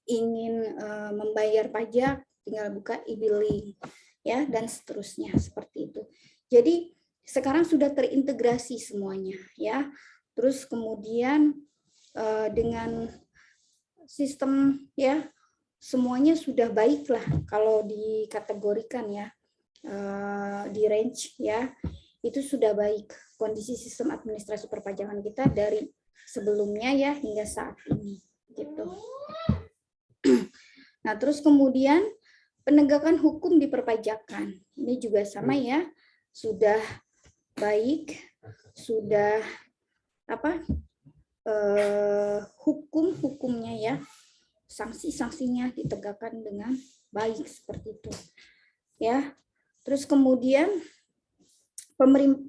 S1: ingin membayar pajak, tinggal buka e-billing ya, dan seterusnya seperti itu. Jadi sekarang sudah terintegrasi semuanya ya. Terus kemudian dengan sistem ya, semuanya sudah baik lah kalau dikategorikan ya, di range ya, itu sudah baik kondisi sistem administrasi perpajakan kita dari sebelumnya ya hingga saat ini gitu. Nah, terus kemudian penegakan hukum di perpajakan. Ini juga sama ya, sudah baik, sudah hukum-hukumnya ya, sanksi-sanksinya ditegakkan dengan baik seperti itu. Ya. Terus kemudian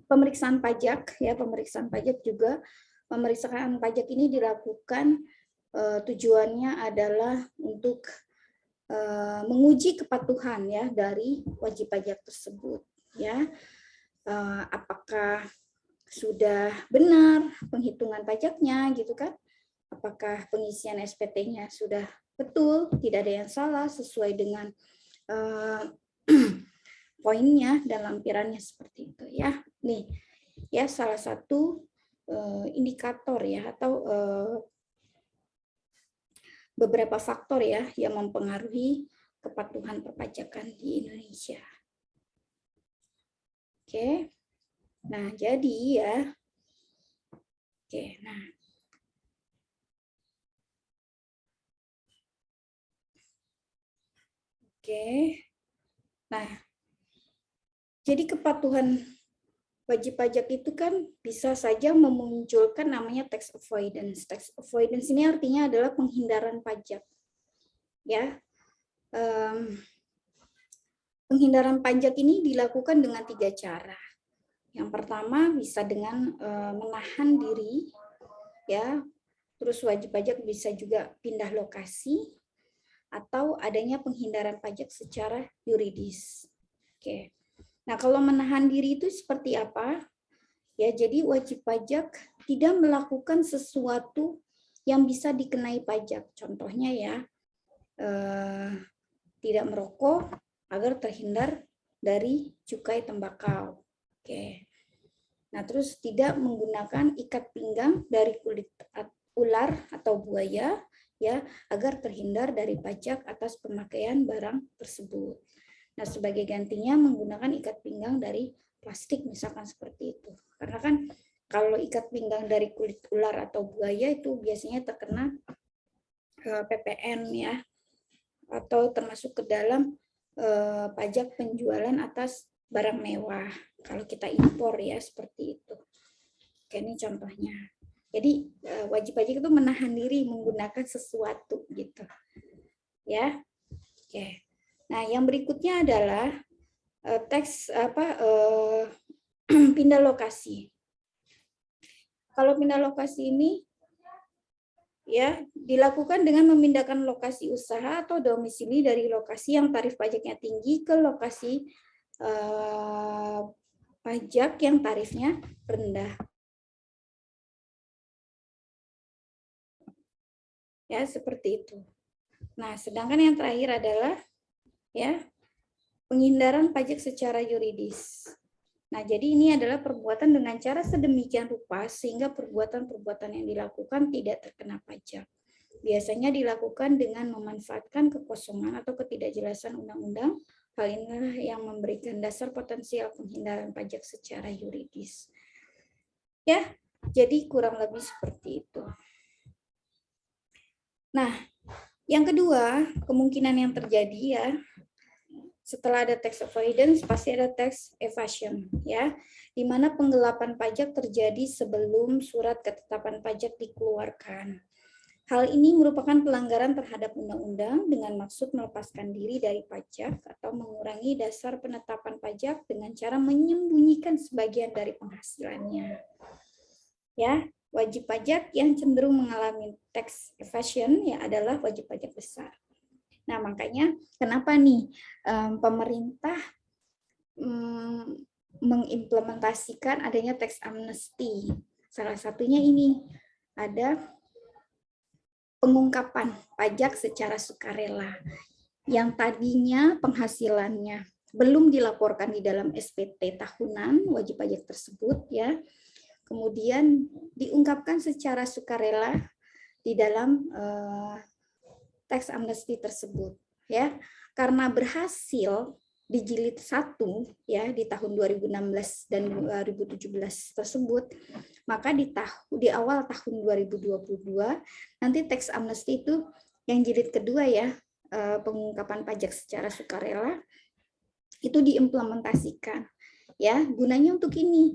S1: pemeriksaan pajak ya, pemeriksaan pajak juga, pemeriksaan pajak ini dilakukan tujuannya adalah untuk menguji kepatuhan ya dari wajib pajak tersebut ya. Apakah sudah benar penghitungan pajaknya gitu kan? Apakah pengisian SPT-nya sudah betul, tidak ada yang salah sesuai dengan poinnya dan lampirannya seperti itu ya. Nih ya, salah satu indikator ya, atau beberapa faktor ya yang mempengaruhi kepatuhan perpajakan di Indonesia. Oke. Nah, jadi ya. Oke, nah. Oke. Nah, jadi kepatuhan wajib pajak itu kan bisa saja memunculkan namanya tax avoidance. Tax avoidance ini artinya adalah penghindaran pajak. Ya. Penghindaran pajak ini dilakukan dengan 3 cara. Yang pertama bisa dengan menahan diri, ya. Terus wajib pajak bisa juga pindah lokasi atau adanya penghindaran pajak secara yuridis. Oke. Nah, kalau menahan diri itu seperti apa? Ya, jadi wajib pajak tidak melakukan sesuatu yang bisa dikenai pajak. Contohnya ya, tidak merokok agar terhindar dari cukai tembakau. Oke. Nah, terus tidak menggunakan ikat pinggang dari kulit ular atau buaya ya, agar terhindar dari pajak atas pemakaian barang tersebut. Nah, sebagai gantinya menggunakan ikat pinggang dari plastik misalkan seperti itu. Karena kan kalau ikat pinggang dari kulit ular atau buaya itu biasanya terkena PPN ya, atau termasuk ke dalam pajak penjualan atas barang mewah kalau kita impor ya, seperti itu. Oke, ini contohnya. Jadi wajib pajak itu menahan diri menggunakan sesuatu gitu. Ya. Oke. Nah, yang berikutnya adalah pindah lokasi. Kalau pindah lokasi ini ya dilakukan dengan memindahkan lokasi usaha atau domisili dari lokasi yang tarif pajaknya tinggi ke lokasi pajak yang tarifnya rendah. Ya, seperti itu. Nah, sedangkan yang terakhir adalah ya penghindaran pajak secara yuridis. Nah, jadi ini adalah perbuatan dengan cara sedemikian rupa sehingga perbuatan-perbuatan yang dilakukan tidak terkena pajak. Biasanya dilakukan dengan memanfaatkan kekosongan atau ketidakjelasan undang-undang. Hal inilah yang memberikan dasar potensial penghindaran pajak secara yuridis. Ya, jadi kurang lebih seperti itu. Nah, yang kedua, kemungkinan yang terjadi ya, setelah ada tax avoidance pasti ada tax evasion ya, di mana penggelapan pajak terjadi sebelum surat ketetapan pajak dikeluarkan. Hal ini merupakan pelanggaran terhadap undang-undang dengan maksud melepaskan diri dari pajak atau mengurangi dasar penetapan pajak dengan cara menyembunyikan sebagian dari penghasilannya. Ya, wajib pajak yang cenderung mengalami tax evasion ya adalah wajib pajak besar. Nah, makanya kenapa nih pemerintah mengimplementasikan adanya tax amnesty. Salah satunya ini ada pengungkapan pajak secara sukarela yang tadinya penghasilannya belum dilaporkan di dalam SPT tahunan wajib pajak tersebut ya. Kemudian diungkapkan secara sukarela di dalam tax amnesty tersebut ya. Karena berhasil di jilid 1 ya di tahun 2016 dan 2017 tersebut, maka di awal tahun 2022 nanti tax amnesty itu yang jilid kedua ya pengungkapan pajak secara sukarela itu diimplementasikan, ya, gunanya untuk ini,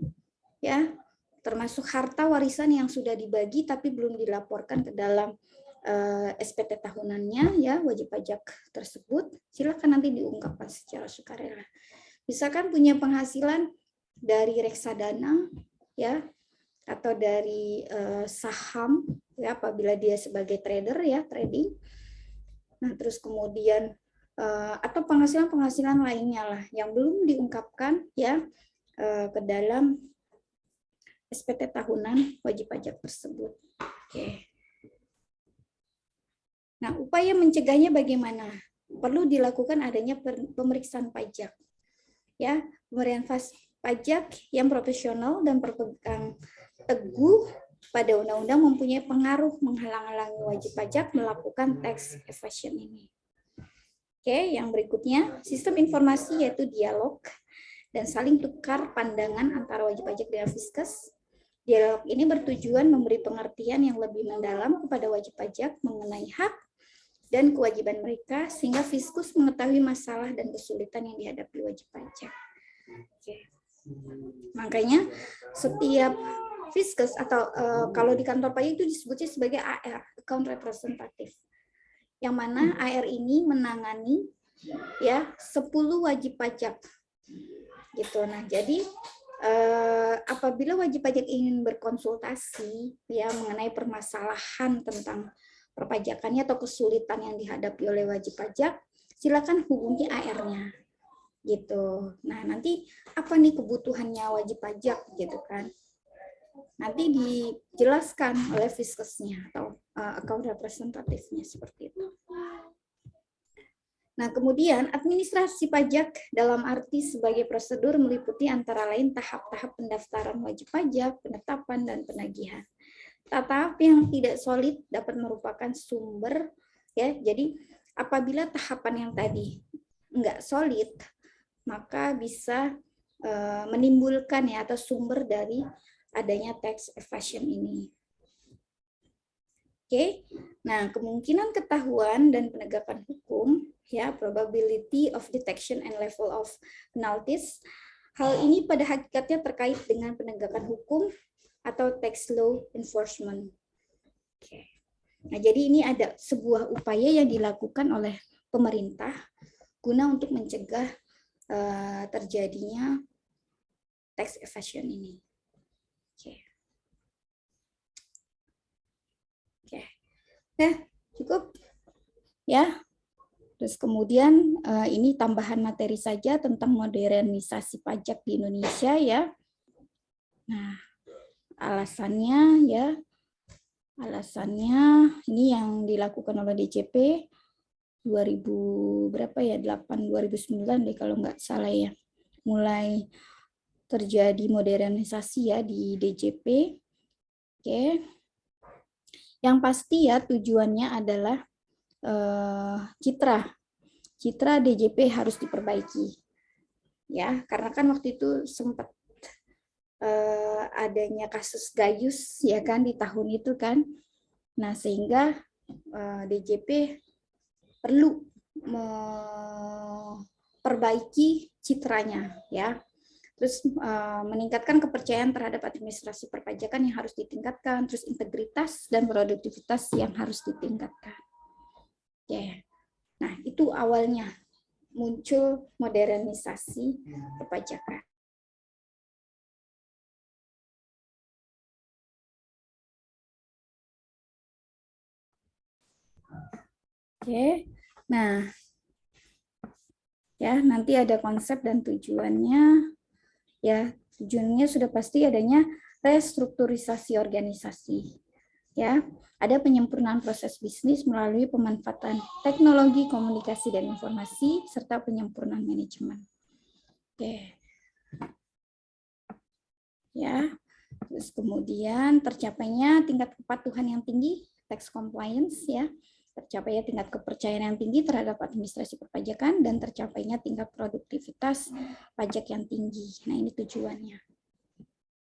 S1: ya, termasuk harta warisan yang sudah dibagi tapi belum dilaporkan ke dalam SPT tahunannya, ya, wajib pajak tersebut, silakan nanti diungkapkan secara sukarela. Misalkan punya penghasilan dari reksadana, ya, atau dari saham, ya, apabila dia sebagai trader, ya, trading. Nah, terus kemudian atau penghasilan-penghasilan lainnya lah yang belum diungkapkan, ya, ke dalam SPT tahunan wajib pajak tersebut. Oke. Nah, upaya mencegahnya bagaimana? Perlu dilakukan adanya pemeriksaan pajak, ya, pemberian pajak yang profesional dan berpegang teguh pada undang-undang mempunyai pengaruh menghalang-halangi wajib pajak melakukan tax evasion ini. Oke, yang berikutnya, sistem informasi yaitu dialog dan saling tukar pandangan antara wajib pajak dan Fiskus. Dialog ini bertujuan memberi pengertian yang lebih mendalam kepada wajib pajak mengenai hak dan kewajiban mereka sehingga Fiskus mengetahui masalah dan kesulitan yang dihadapi wajib pajak. Oke. Makanya setiap Fiskus atau kalau di kantor pajak itu disebutnya sebagai AR, account representative. Yang mana AR ini menangani, ya, 10 wajib pajak gitu. Nah, jadi apabila wajib pajak ingin berkonsultasi, ya, mengenai permasalahan tentang perpajakannya atau kesulitan yang dihadapi oleh wajib pajak, silakan hubungi AR-nya gitu. Nah, nanti apa nih kebutuhannya wajib pajak gitu kan? Nanti dijelaskan oleh Fiskusnya atau account representatifnya seperti itu. Nah, kemudian administrasi pajak dalam arti sebagai prosedur meliputi antara lain tahap-tahap pendaftaran wajib pajak, penetapan, dan penagihan. Tahap yang tidak solid dapat merupakan sumber, ya. Jadi apabila tahapan yang tadi enggak solid, maka bisa menimbulkan, ya, atau sumber dari adanya tax evasion ini. Oke, nah kemungkinan ketahuan dan penegakan hukum, ya, probability of detection and level of penalties. Hal ini pada hakikatnya terkait dengan penegakan hukum atau tax law enforcement. Oke. Nah, jadi ini ada sebuah upaya yang dilakukan oleh pemerintah guna untuk mencegah terjadinya tax evasion ini. Oke. Oke. Nah, cukup ya. Terus kemudian ini tambahan materi saja tentang modernisasi pajak di Indonesia, ya. Nah, alasannya, ya, alasannya ini yang dilakukan oleh DJP 2009 deh kalau nggak salah, ya. Mulai terjadi modernisasi, ya, di DJP. Oke. Yang pasti, ya, tujuannya adalah citra DJP harus diperbaiki, ya, karena kan waktu itu sempat adanya kasus Gayus, ya kan, di tahun itu kan. Nah, sehingga DJP perlu memperbaiki citranya, ya. Terus meningkatkan kepercayaan terhadap administrasi perpajakan yang harus ditingkatkan, terus integritas dan produktivitas yang harus ditingkatkan. Oke. Nah, itu awalnya muncul modernisasi perpajakan. Oke. Nah, ya, nanti ada konsep dan tujuannya. Ya, tujuannya sudah pasti adanya restrukturisasi organisasi. Ya, ada penyempurnaan proses bisnis melalui pemanfaatan teknologi komunikasi dan informasi serta penyempurnaan manajemen. Oke. Ya. Terus kemudian tercapainya tingkat kepatuhan yang tinggi, tax compliance, ya. Tercapainya tingkat kepercayaan yang tinggi terhadap administrasi perpajakan dan tercapainya tingkat produktivitas pajak yang tinggi. Nah, ini tujuannya.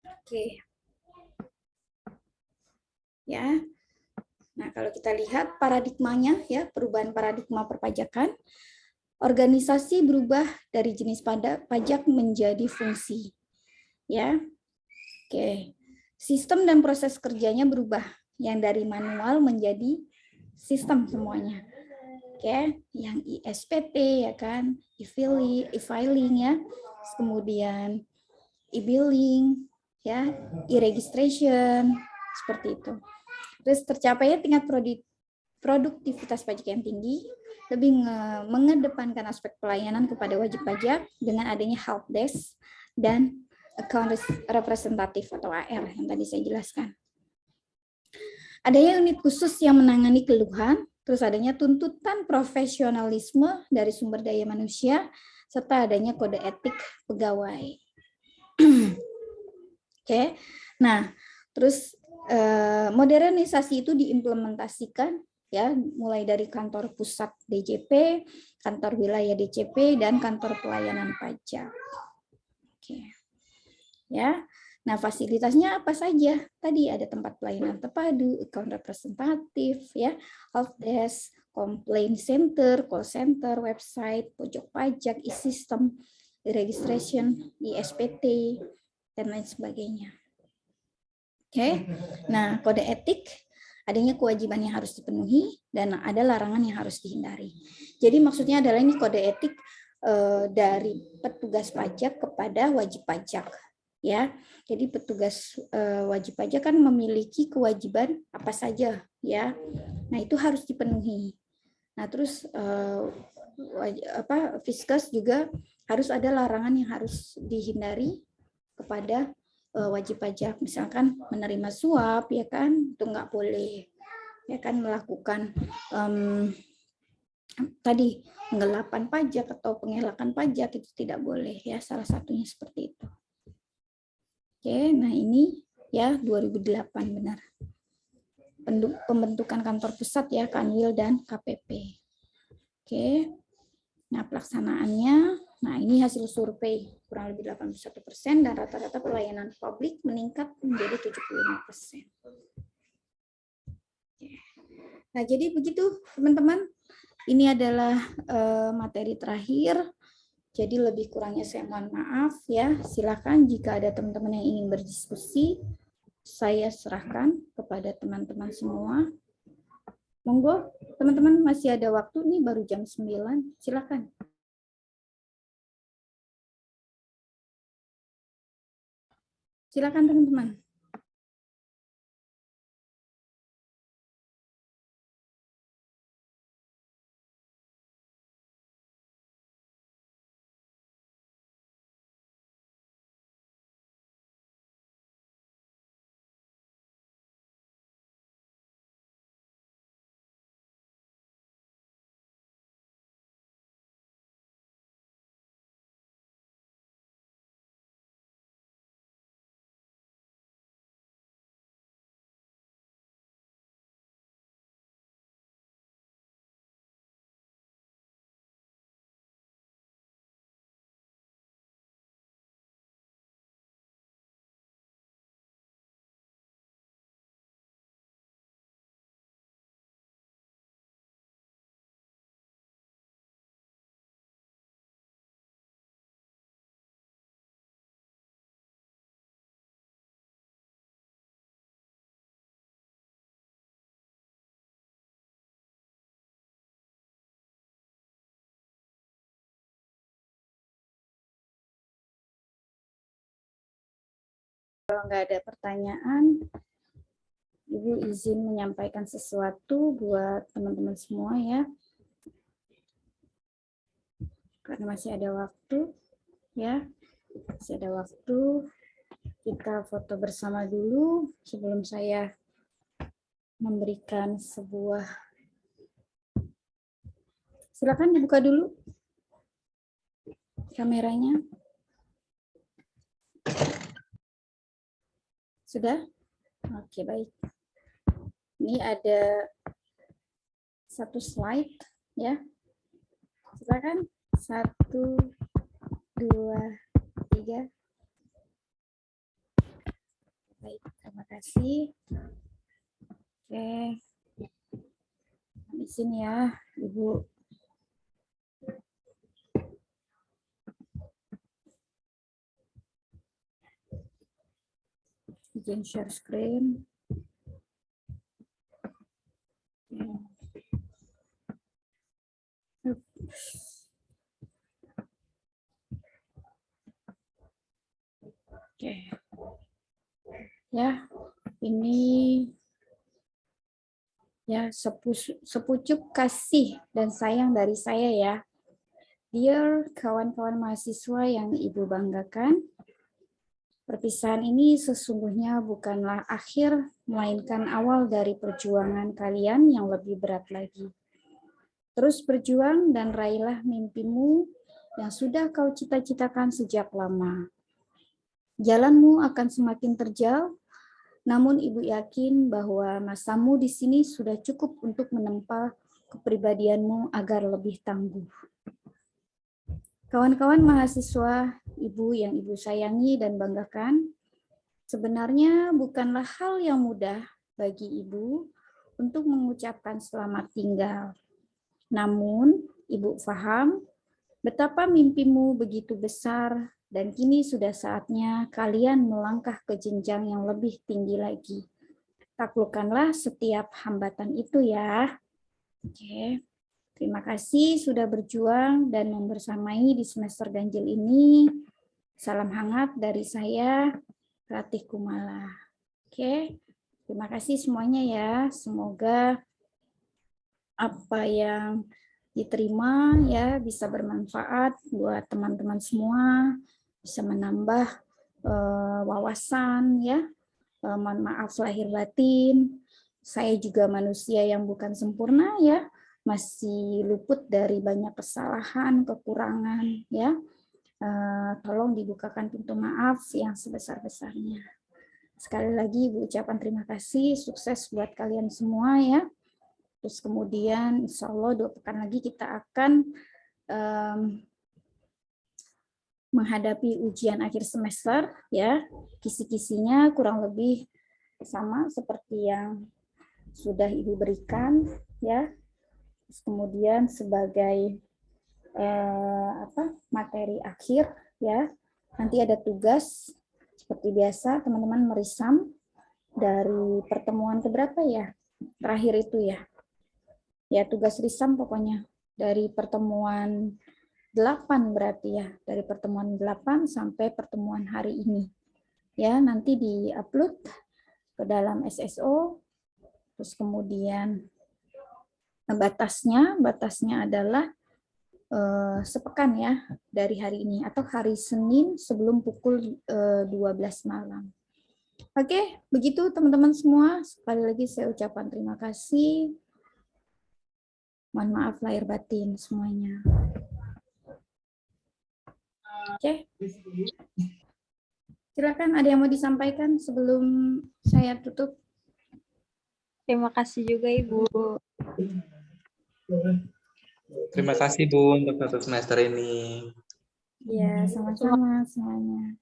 S1: Oke. Ya. Nah, kalau kita lihat paradigmanya ya, perubahan paradigma perpajakan, organisasi berubah dari jenis pajak menjadi fungsi. Ya. Oke. Sistem dan proses kerjanya berubah yang dari manual menjadi sistem semuanya. Oke, yang ISPT ya kan, e-filing ya. Kemudian e-billing ya, e-registration seperti itu. Terus tercapainya tingkat produktivitas pajak yang tinggi, lebih mengedepankan aspek pelayanan kepada wajib pajak dengan adanya help desk dan account representatif atau AR yang tadi saya jelaskan. Adanya unit khusus yang menangani keluhan, terus adanya tuntutan profesionalisme dari sumber daya manusia, serta adanya kode etik pegawai. Oke, nah terus modernisasi itu diimplementasikan ya, mulai dari kantor pusat DJP, kantor wilayah DCP, dan kantor pelayanan pajak. Oke. Ya, nah fasilitasnya apa saja? Tadi ada tempat pelayanan terpadu, account representatif, ya, help desk, complaint center, call center, website, pojok pajak, e-system, e-registration, e-SPT, dan lain sebagainya. Oke, nah kode etik, adanya kewajiban yang harus dipenuhi dan ada larangan yang harus dihindari. Jadi maksudnya adalah ini kode etik dari petugas pajak kepada wajib pajak, ya. Jadi petugas wajib pajak kan memiliki kewajiban apa saja, ya. Nah itu harus dipenuhi. Nah terus Fiskus juga harus ada larangan yang harus dihindari kepada wajib pajak, misalkan menerima suap, ya kan, itu nggak boleh, ya kan, melakukan tadi penggelapan pajak atau pengelakan pajak itu tidak boleh, ya, salah satunya seperti itu. Oke, nah ini ya 2008 benar. Pembentukan kantor pusat ya, Kanwil dan KPP. Oke, nah pelaksanaannya. Nah, ini hasil survei, kurang lebih 81% dan rata-rata pelayanan publik meningkat menjadi 75%. Nah, jadi begitu teman-teman. Ini adalah materi terakhir. Jadi lebih kurangnya saya mohon maaf ya. Silakan jika ada teman-teman yang ingin berdiskusi, saya serahkan kepada teman-teman semua. Monggo, teman-teman, masih ada waktu nih, baru jam 9. Silakan. Silakan teman-teman. Kalau nggak ada pertanyaan, Ibu izin menyampaikan sesuatu buat teman-teman semua ya. Karena masih ada waktu, ya. Masih ada waktu. Kita foto bersama dulu sebelum saya memberikan sebuah. Silakan dibuka dulu kameranya. Sudah? Oke, baik. Ini ada satu slide, ya. Silakan. 1, 2, 3. Baik, terima kasih. Oke. Izin ya, Ibu. Izin share screen. Oke. Ya, ini ya sepucuk kasih dan sayang dari saya ya. Dear kawan-kawan mahasiswa yang Ibu banggakan, perpisahan ini sesungguhnya bukanlah akhir, melainkan awal dari perjuangan kalian yang lebih berat lagi. Terus berjuang dan raihlah mimpimu yang sudah kau cita-citakan sejak lama. Jalanmu akan semakin terjal, namun Ibu yakin bahwa masamu di sini sudah cukup untuk menempa kepribadianmu agar lebih tangguh. Kawan-kawan mahasiswa Ibu yang Ibu sayangi dan banggakan, sebenarnya bukanlah hal yang mudah bagi Ibu untuk mengucapkan selamat tinggal. Namun, Ibu paham betapa mimpimu begitu besar dan kini sudah saatnya kalian melangkah ke jenjang yang lebih tinggi lagi. Taklukkanlah setiap hambatan itu ya. Oke. Terima kasih sudah berjuang dan membersamai di semester ganjil ini. Salam hangat dari saya, Ratih Kumala. Oke. Terima kasih semuanya ya. Semoga apa yang diterima ya bisa bermanfaat buat teman-teman semua, bisa menambah wawasan ya. Mohon maaf lahir batin. Saya juga manusia yang bukan sempurna ya, masih luput dari banyak kesalahan, kekurangan ya. Tolong dibukakan pintu maaf yang sebesar-besarnya. Sekali lagi Ibu ucapan terima kasih, sukses buat kalian semua ya. Terus kemudian insya Allah 2 pekan lagi kita akan menghadapi ujian akhir semester ya. Kisi-kisinya kurang lebih sama seperti yang sudah Ibu berikan ya. Terus kemudian sebagai materi akhir ya. Nanti ada tugas seperti biasa teman-teman merisam dari pertemuan keberapa ya? Terakhir itu ya. Ya, tugas risam pokoknya dari pertemuan 8 berarti ya, dari pertemuan 8 sampai pertemuan hari ini. Ya, nanti di-upload ke dalam SSO, terus kemudian batasnya adalah sepekan ya dari hari ini atau hari Senin sebelum pukul 12 malam. Oke, begitu teman-teman semua. Sekali lagi saya ucapkan terima kasih. Mohon maaf lahir batin semuanya. Oke. Silakan ada yang mau disampaikan sebelum saya tutup.
S4: Terima kasih juga Ibu.
S5: Terima kasih Bu untuk satu semester ini.
S1: Ya, sama-sama semuanya.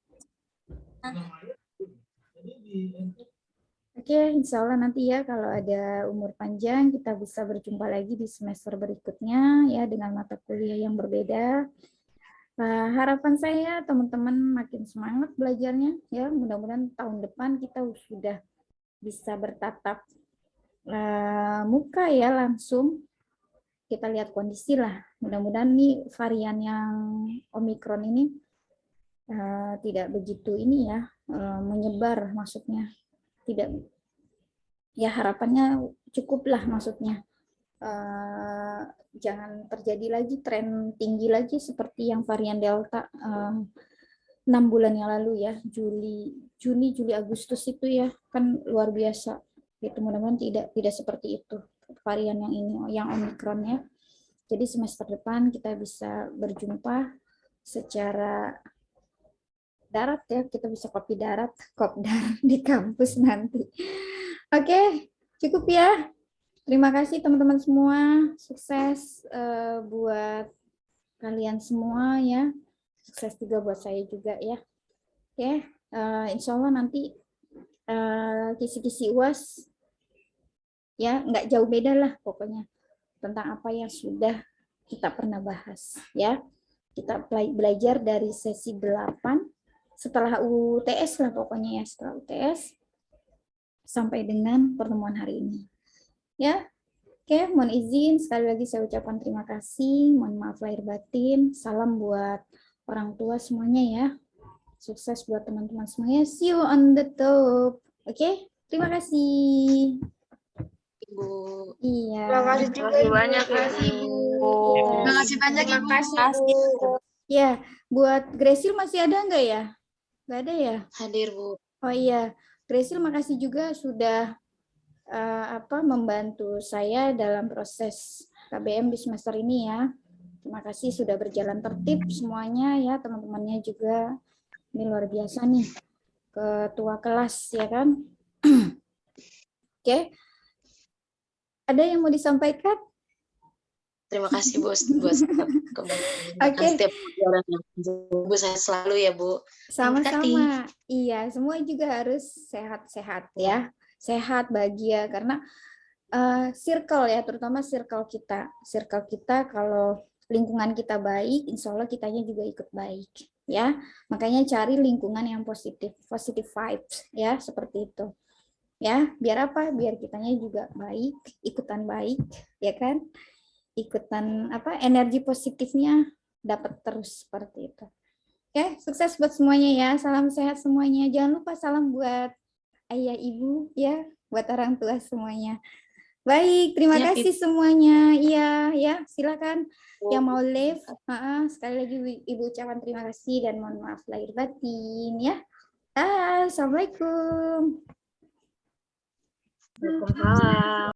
S1: Oke, insya Allah nanti ya kalau ada umur panjang kita bisa berjumpa lagi di semester berikutnya ya dengan mata kuliah yang berbeda. Harapan saya teman-teman makin semangat belajarnya ya. Mudah-mudahan tahun depan kita sudah bisa bertatap muka ya langsung. Kita lihat kondisi lah. Mudah-mudahan nih varian yang Omikron ini tidak begitu ini ya menyebar maksudnya. Tidak ya harapannya cukuplah maksudnya. Jangan terjadi lagi tren tinggi lagi seperti yang varian Delta 6 bulan yang lalu ya, Juni, Juli, Agustus itu ya kan luar biasa. Gitu, mudah-mudahan tidak seperti itu varian yang ini, yang Omikron ya. Jadi semester depan kita bisa berjumpa secara darat ya, kita bisa kopi darat, kopdar di kampus nanti. Oke, cukup ya. Terima kasih teman-teman semua, sukses buat kalian semua ya, sukses juga buat saya juga ya. Oke, insya Allah nanti kisi-kisi UAS ya nggak jauh beda lah pokoknya. tentang apa yang sudah kita pernah bahas ya. Kita belajar dari sesi 8 setelah UTS lah pokoknya ya, setelah UTS sampai dengan pertemuan hari ini. Ya. Oke, mohon izin sekali lagi saya ucapkan terima kasih, mohon maaf lahir batin. Salam buat orang tua semuanya ya. Sukses buat teman-teman semuanya. See you on the top. Oke, terima kasih.
S3: Ibu.
S1: Iya.
S3: Terima kasih banyak Ibu.
S2: Terima kasih banyak Ibu.
S1: Ya, buat Grasil masih ada nggak ya? Nggak ada ya?
S3: Hadir Bu.
S1: Oh iya, Grasil makasih juga sudah membantu saya dalam proses KBM di semester ini ya. Terima kasih sudah berjalan tertib semuanya ya, teman-temannya juga. Ini luar biasa nih, ketua kelas ya kan. Oke, ada yang mau disampaikan?
S3: Terima kasih Bu buat setiap setiap pelajaran yang Bu, saya selalu ya Bu.
S1: Sama-sama. Iya, semua juga harus sehat-sehat ya. Sehat, bahagia, karena circle ya, terutama circle kita. Circle kita kalau lingkungan kita baik, insya Allah kitanya juga ikut baik ya. Makanya cari lingkungan yang positif vibes ya, seperti itu. Ya, biar apa? Biar kitanya juga baik, ikutan baik, ya kan? Ikutan energi positifnya dapat terus seperti itu. Oke, sukses buat semuanya ya. Salam sehat semuanya. Jangan lupa salam buat ayah ibu ya, buat orang tua semuanya. Baik, terima kasih semuanya. Iya, ya, silakan yang mau live. Sekali lagi Ibu ucapkan terima kasih dan mohon maaf lahir batin ya. Assalamualaikum.
S3: Waalaikumsalam.